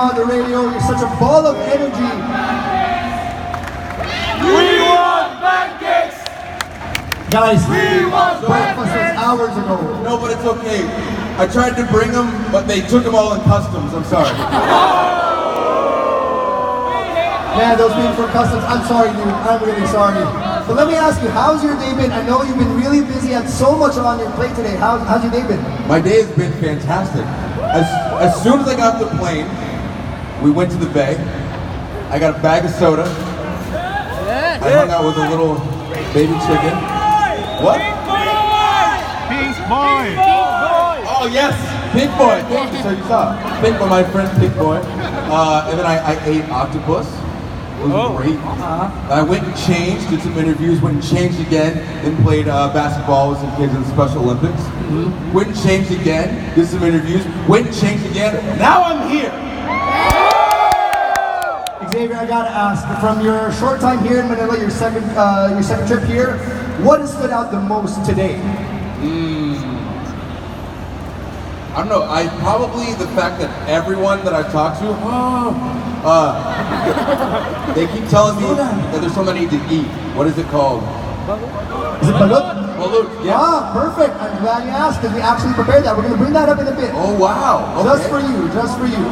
on the radio. You're such a ball of energy. We want pancakes! Guys, We want breakfast was hours ago. No, but it's okay. I tried to bring them, but they took them all in customs. I'm sorry. Man, those people from customs, I'm sorry, dude. I'm really sorry. But let me ask you, how's your day been? I know you've been really busy, had so much on your plate today. How's your day been? My day has been fantastic. As soon as I got off the plane, we went to the bay. I got a bag of soda. I hung out with a little baby chicken. What? Pink boy! Oh yes, Pink Boy. Thank you. So you saw Pink Boy, my friend Pink Boy. And then I ate octopus. It was great. I went and changed, did some interviews, went and changed again, then played basketball with some kids in the Special Olympics. Went and changed again, did some interviews, went and changed again. Now I'm here. Xavier, I gotta ask, from your short time here in Manila, your second trip here, what has stood out the most today? I don't know, probably the fact that everyone that I've talked to, they keep telling me that there's something I need to eat. What is it called? Is it balut? Balut, yeah. Ah, perfect. I'm glad you asked, because we actually prepared that. We're gonna bring that up in a bit. Oh wow, okay. Just for you, just for you.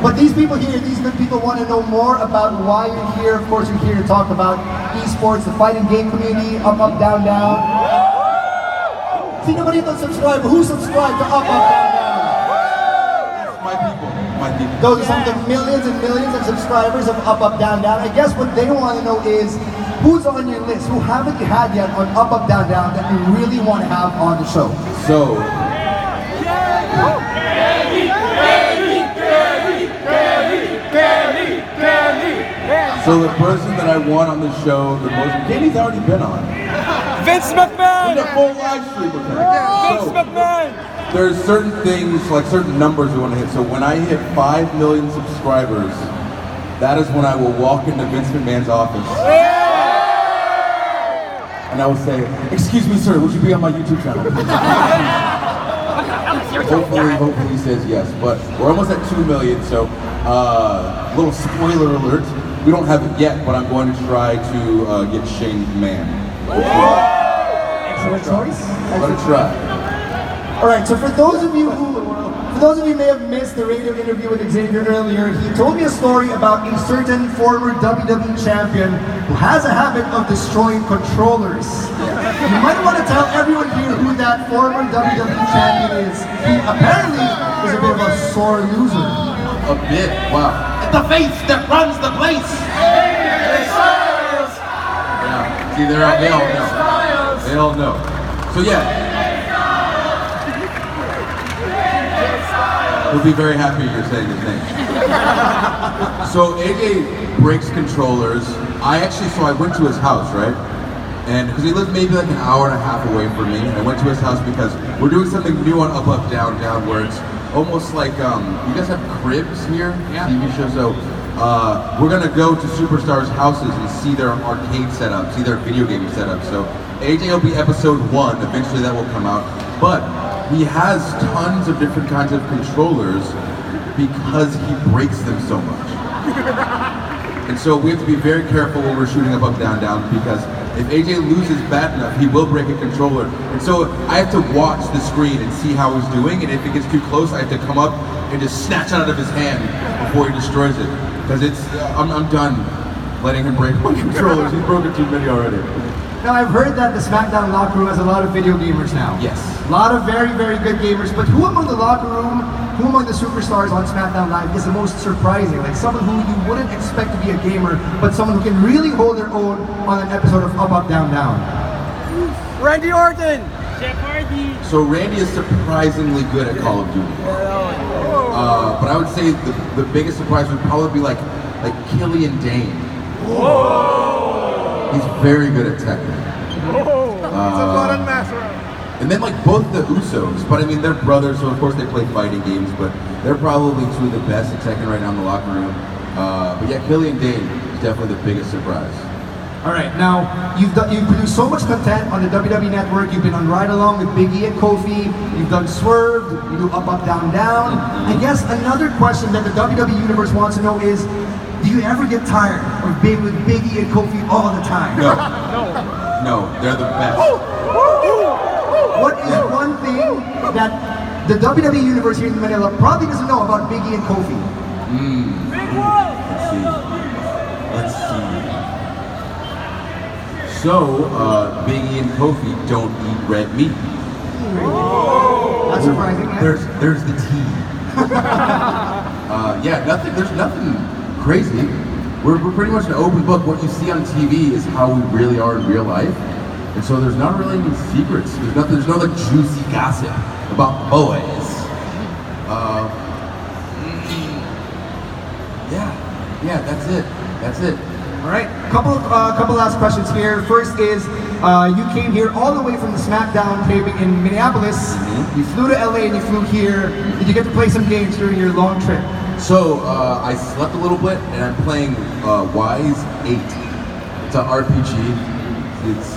But these people here, these good people want to know more about why you're here. Of course, you're here to talk about esports, the fighting game community, up, up, down, down. Sino ba dito subscribe? Who subscribed to up, up, down, down? My people, my people. Those are some of the millions and millions of subscribers of Up, Up, Down, Down. I guess what they want to know is, who's on your list? Who haven't you had yet on Up, Up, Down, Down that you really want to have on the show? So, so the person that I want on the show the most, Katie's already been on. Vince McMahon! We did a full live stream with her. Vince So, McMahon! there's certain things, like certain numbers we want to hit. So when I hit 5 million subscribers, that is when I will walk into Vince McMahon's office. And I will say, "Excuse me, sir, would you be on my YouTube channel?" Hopefully he says yes. But we're almost at 2 million, so little spoiler alert. We don't have it yet, but I'm going to try to get Shane McMahon. Excellent choice. Let it try. All right, so for those of you who may have missed the radio interview with Xavier earlier, he told me a story about a certain former WWE champion who has a habit of destroying controllers. You might want to tell everyone here who that former WWE champion is. He apparently is a bit of a sore loser. A bit, wow. The face that runs the place! Yeah, see, they all know. They all know. So yeah. We'll be very happy you're saying his name. So AJ breaks controllers. I went to his house, right? And because he lives maybe like an hour and a half away from me. I went to his house because we're doing something new on Up, Up, Down, Down, where it's almost like, you guys have cribs here? Yeah. TV show. So we're gonna go to superstars' houses and see their arcade setup, see their video game setup. So AJ will be episode 1, eventually that will come out. But he has tons of different kinds of controllers because he breaks them so much. And so we have to be very careful when we're shooting Up, Down, Down, because if AJ loses bad enough, he will break a controller. And so I have to watch the screen and see how he's doing, and if it gets too close, I have to come up and just snatch it out of his hand before he destroys it. Because I'm done letting him break my controllers. He's broken too many already. Now, I've heard that the SmackDown locker room has a lot of video gamers now. Yes. A lot of very, very good gamers, but who among the locker room, who among the superstars on SmackDown Live is the most surprising? Like someone who you wouldn't expect to be a gamer, but someone who can really hold their own on an episode of Up, Up, Down, Down. Randy Orton! Jeff Hardy! So Randy is surprisingly good at Call of Duty. But I would say the biggest surprise would probably be like Killian Dane. Whoa! He's very good at Tekken. And then like both the Usos, but I mean they're brothers, so of course they play fighting games, but they're probably two of the best at Tekken right now in the locker room. But yeah, Killian Dane is definitely the biggest surprise. All right, now you've produced so much content on the WWE Network. You've been on Ride Along with Big E and Kofi. You've done Swerve. You do Up, Up, Down, Down. I guess another question that the WWE Universe wants to know is, do you ever get tired of being with Big E and Kofi all the time? No, they're the best. What is one thing that the WWE Universe here in Manila probably doesn't know about Big E and Kofi? Let's see. So, Big E and Kofi don't eat red meat. That's surprising. Yeah? There's the tea. Yeah, there's nothing crazy. We're pretty much an open book. What you see on TV is how we really are in real life. And so there's not really any secrets. There's no like juicy gossip about the boys. Yeah, that's it. All right, couple last questions here. First is, you came here all the way from the SmackDown taping in Minneapolis. You flew to LA and you flew here. Did you get to play some games during your long trip? So I slept a little bit, and I'm playing Wise 8. It's an RPG. It's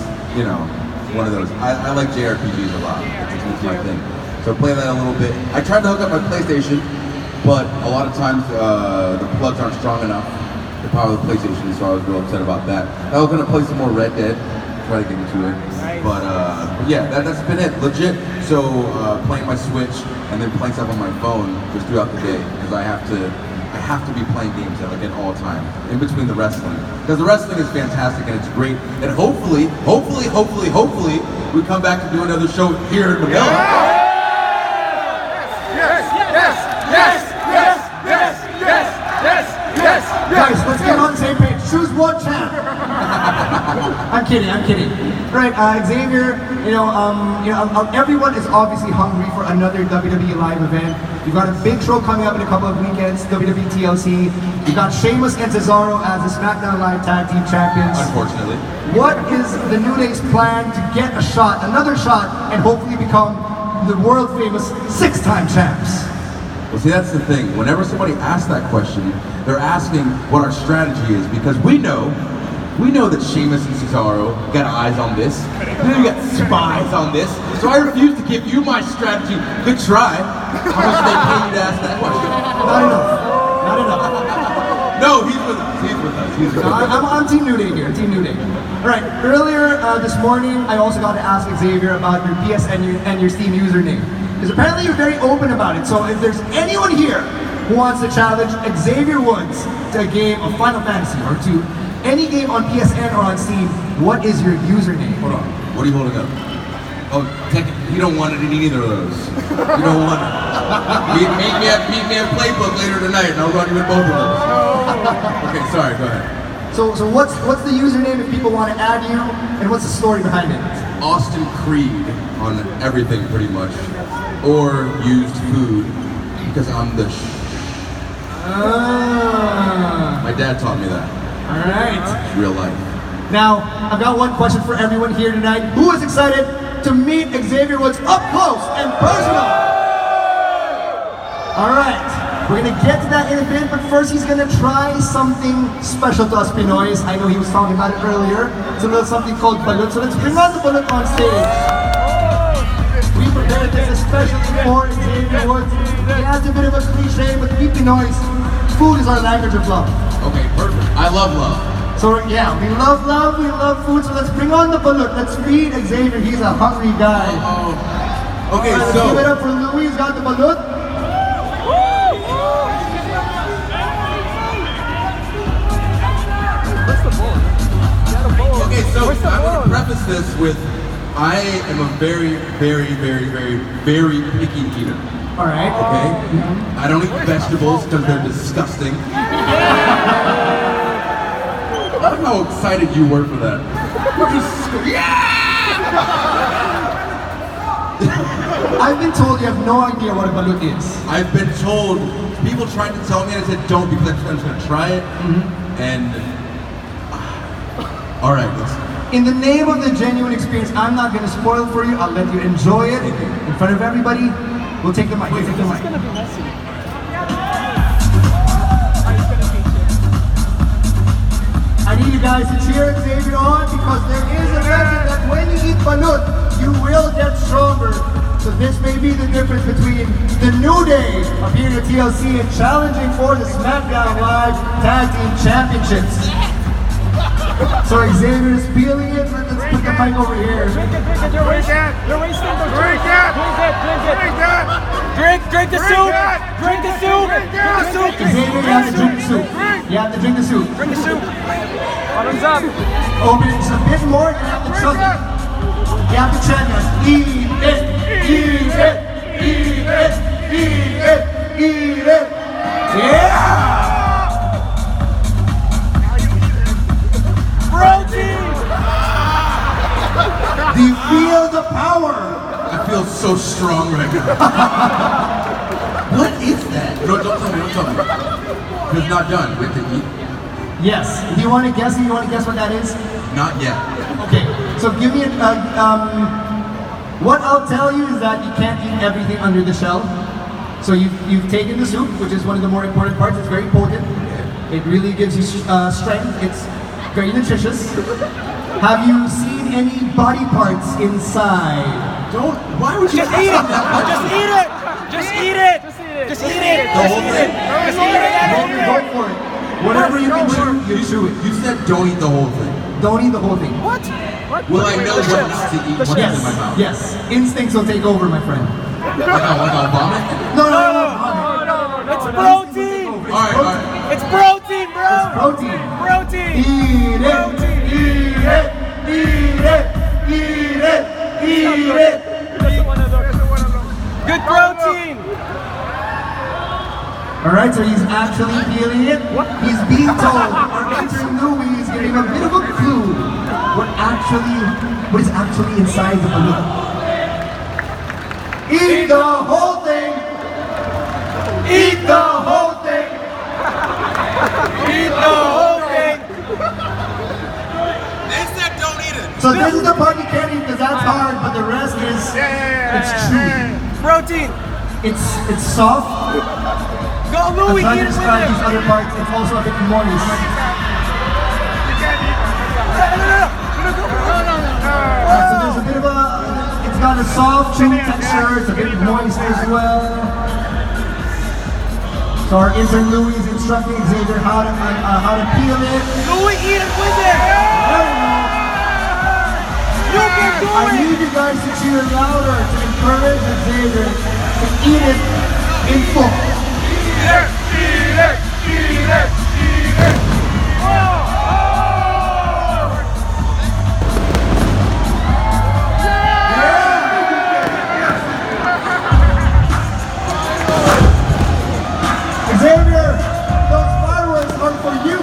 one of those. I like JRPGs a lot. It's my thing. So playing that a little bit. I tried to hook up my PlayStation, but a lot of times the plugs aren't strong enough to power the PlayStation, so I was real upset about that. I was gonna play some more Red Dead, try to get into it. But yeah, that's been it, legit. So playing my Switch and then playing stuff on my phone just throughout the day, because I have to be playing games at all time in between the wrestling, because the wrestling is fantastic and it's great. And hopefully, we come back to do another show here in Manila. Guys, let's get on the same page. Choose one champ. I'm kidding. Right, Xavier. Everyone is obviously hungry for another WWE live event. You've got a big show coming up in a couple of weekends, WWE TLC. You've got Sheamus and Cesaro as the SmackDown Live Tag Team Champions. Unfortunately. What is the New Day's plan to get another shot, and hopefully become the world famous 6-time champs? Well, see, that's the thing. Whenever somebody asks that question, they're asking what our strategy is, because we know that Sheamus and Cesaro got eyes on this. We got spies on this. So I refuse to give you my strategy. Good try. How much do they pay you to ask that question? Not enough. No, he's with us. I'm Team New Day here. Team New Day. All right. Earlier this morning, I also got to ask Xavier about your PSN and your Steam username, because apparently you're very open about it. So if there's anyone here who wants to challenge Xavier Woods to a game of Final Fantasy or to any game on PSN or on Steam, what is your username? Hold on. What are you holding up? Oh, you don't want it in either of those. You don't want it. Meet me at Playbook later tonight, and I'll run you with both of those. Okay, sorry. Go ahead. So what's the username if people want to add you, and what's the story behind it? Austin Creed on everything, pretty much, or used food, because I'm the. My dad taught me that. All right. Real life. Now, I've got one question for everyone here tonight. Who is excited to meet Xavier Woods up close and personal? All right, we're gonna get to that in a bit, but first he's gonna try something special to us Pinoys. I know he was talking about it earlier. It's a little something called balut. So let's bring on the balut on stage. We prepared this especially for Xavier Woods. Yeah, it's a bit of a cliche, but we Pinoys, food is our language of love. Okay, perfect. I love love. So yeah, we love love, we love food, so let's bring on the balut. Let's feed Xavier, he's a hungry guy. Okay, let's so. give it up for Louis, he's got the balut. Okay, so I want to preface this with, I am a very, very, very, very, very picky eater. All right. Okay? I don't eat vegetables because they're disgusting. I don't know how excited you were for that. I've been told you have no idea what a balut is. I've been told, people tried to tell me, and I said don't, because I'm just going to try it. And, all right, let's. In the name of the genuine experience, I'm not going to spoil it for you. I'll let you enjoy it in front of everybody. We'll take the mic. We'll take the mic. I need you you guys to cheer Xavier on because there is a legend that when you eat balut, you will get stronger. So this may be the difference between the New Day appearing at TLC and challenging for the SmackDown Live Tag Team Championships. So Xavier is feeling it. Let's put the mic over here. Drink it, you're wasting. You're wasting the drink. Drink the soup. Drink the soup. Xavier, you have to drink the soup. You have to drink the soup. Drink the soup. Bottoms up. Open it just a bit more. You have to chug it. You have to chant us. Eat it, eat it, eat it, eat it, eat it. Yeah! Protein. Do you feel the power? I feel so strong right now. What is that? Don't tell me. It's not done. We have to eat. Yes. Do you want to guess? Do you want to guess what that is? Not yet. Okay. So give me what I'll tell you is that you can't eat everything under the shell. So you've taken the soup, which is one of the more important parts. It's very potent. It really gives you strength. It's very nutritious. Have you seen any body parts inside? Don't. Why would you Just eat it. Just eat it. Just eat it. Just eat it. The whole thing? Just eat it. Go for it. Whatever you can chew, you chew it. You said don't eat the whole thing. Don't eat the whole thing. What? Will I know what not to eat? What's in my mouth? Yes. Instincts will take over, my friend. Like I'll vomit? No. It's protein. Alright. It's protein, bro. Protein. Protein. Eat it. Eat it. Eat it. Eat it. Eat it. Good protein. Alright, so he's actually feeling it. He's being told, our intern Louis is giving a bit of a clue what is actually inside the balloon. Eat the whole thing! Eat the whole thing! Eat the whole thing. They said don't eat it. So this is the part you can't eat because that's hard, but the rest is, it's chewy. Protein. It's soft. Go, I'm Louis. trying Eat to it with describe him. these other parts. It's also a bit moist. So there's a bit of it's got a soft, chewy texture. It's a bit moist as well. So our intern Louis is instructing Xavier how to peel it. Louis, eat it with him. You can do I it. need you guys to cheer louder to encourage Xavier to eat it in full. Xavier, those fireworks are for you.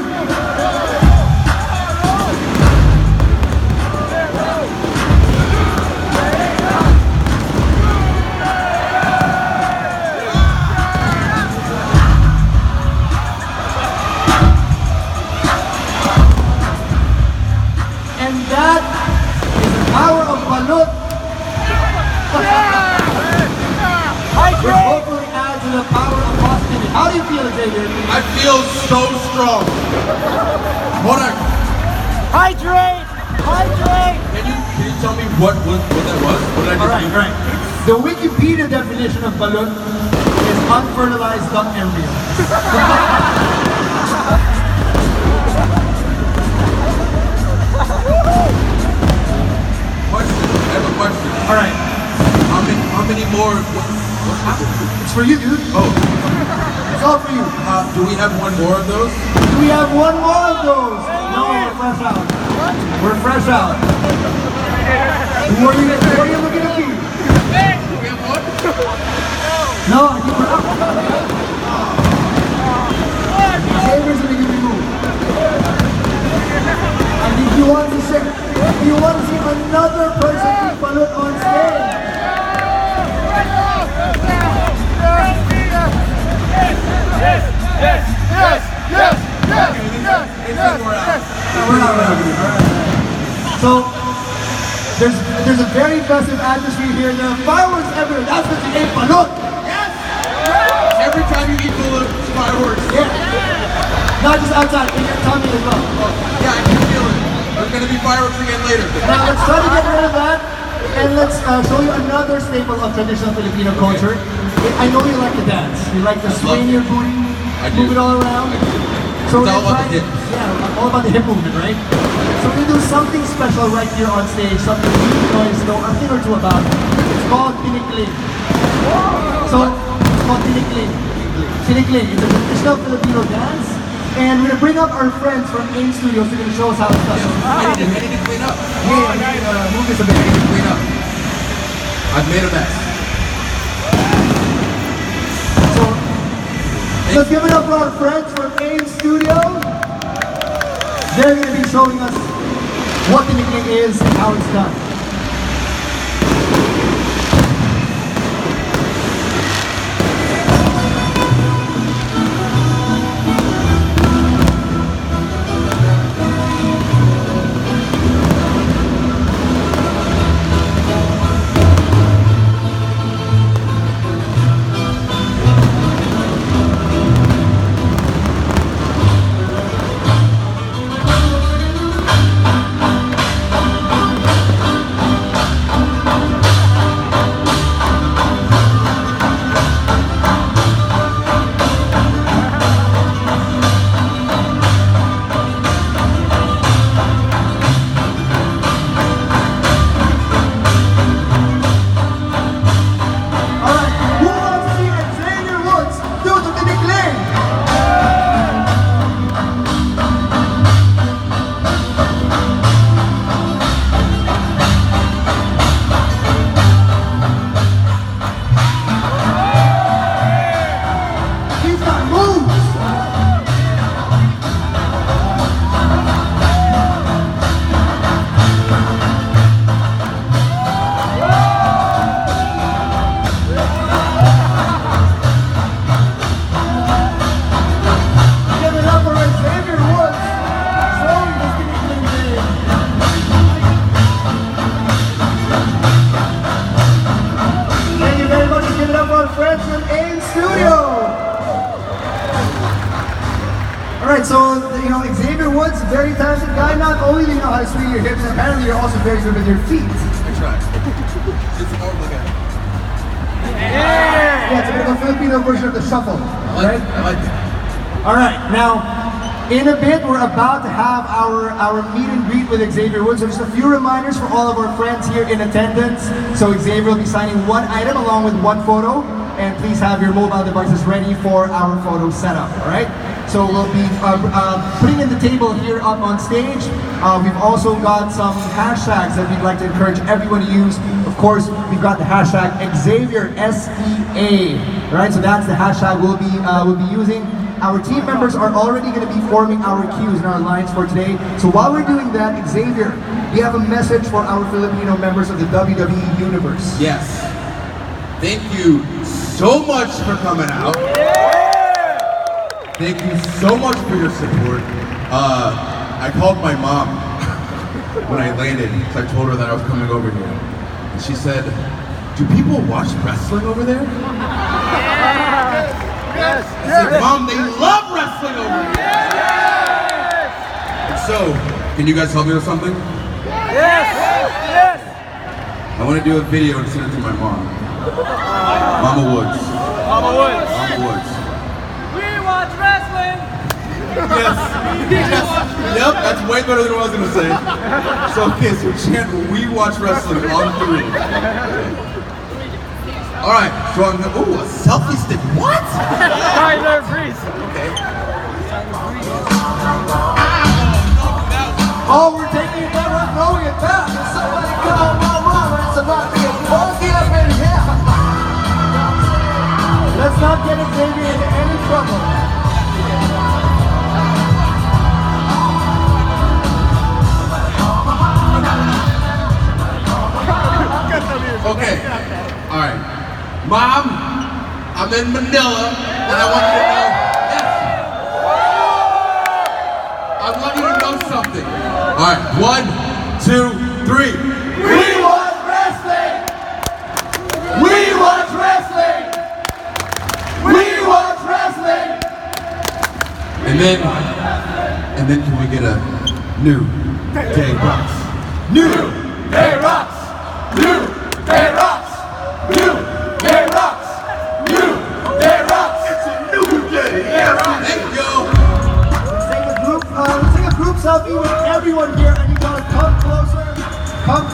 And that is the power of balut. Which hopefully adds to the power of positivity. How do you feel, Xavier? I feel so strong. Hold on. Hydrate. Hydrate. Can you tell me what that was? What did I just do? Alright. The Wikipedia definition of balut is unfertilized duck embryo. Question. I have a question. Alright. How many more? What happened? It's for you, dude. Oh, It's all for you. do we have one more of those? Do we have one more of those? No, we're fresh out. We're fresh out. Who are you looking to be? Do we have one? No, I think we're Xavier's gonna give you move. I think you want to see another person eat balut on stage. We're not ready. So there's a very festive atmosphere here. There are fireworks everywhere. That's what you ate balut. Every time you eat balloons, fireworks. Yeah. Not just outside, in your tummy as well. Yeah, I can feel gonna be fireworks again later. Now let's try to get rid of that, and let's show you another staple of traditional Filipino culture. I know you like to dance. You like to swing your booty, move it all around. So It's we're all about trying, the hips. yeah, all about the hip movement, right? So we're gonna do something special right here on stage, something you guys know a thing or two about. It's called tinikling. So it's called tinikling. Tinikling. It's a traditional Filipino dance, and we're gonna bring up our friends from AIM Studios. They're gonna show us how it's done. I need to clean up. Yeah, I need to move this a bit. I need to clean up. I've made a mess. So let's give it up for our friends from AIM Studios. They're going to be showing us what the nickname is and how it's done. So, you know, Xavier Woods, very talented guy. Not only do you know how to swing your hips, apparently you're also very good with your feet. I try. It's more like a... Yeah, it's a bit of a Filipino version of the shuffle. I like it. All right, now, in a bit, we're about to have our meet and greet with Xavier Woods. So just a few reminders for all of our friends here in attendance. So Xavier will be signing one item along with one photo. And please have your mobile devices ready for our photo setup, all right? So we'll be putting in the table here up on stage. We've also got some hashtags that we'd like to encourage everyone to use. Of course, we've got the hashtag Xavier, SEA, right? So that's the hashtag we'll be using. Our team members are already going to be forming our cues and our lines for today. So while we're doing that, Xavier, we have a message for our Filipino members of the WWE Universe. Yes. Thank you so much for coming out. Thank you so much for your support. I called my mom when I landed because I told her that I was coming over here. And she said, "Do people watch wrestling over there?" Yes. I said, "Mom, they love wrestling over here." And so, can you guys help me with something? Yes. I want to do a video and send it to my mom. Mama Woods. Mama Woods. Mama Woods. We watch wrestling. Yes. Yep, that's way better than what I was gonna say. So okay, so chant "We watch wrestling" on 3. Alright, so I'm gonna, ooh, a selfie stick. What? Tyler Breeze. Okay. Oh, we're taking it back, we're throwing it back. Somebody call my mama, it's about to get funky up in here. Let's not get Xavier into any trouble. Okay. Alright. Mom, I'm in Manila and I want you to know. Yes. I want you to know something. Alright, 1, 2, 3. We watch wrestling! We watch wrestling! We watch wrestling! And then can we get a New Day Bucks. New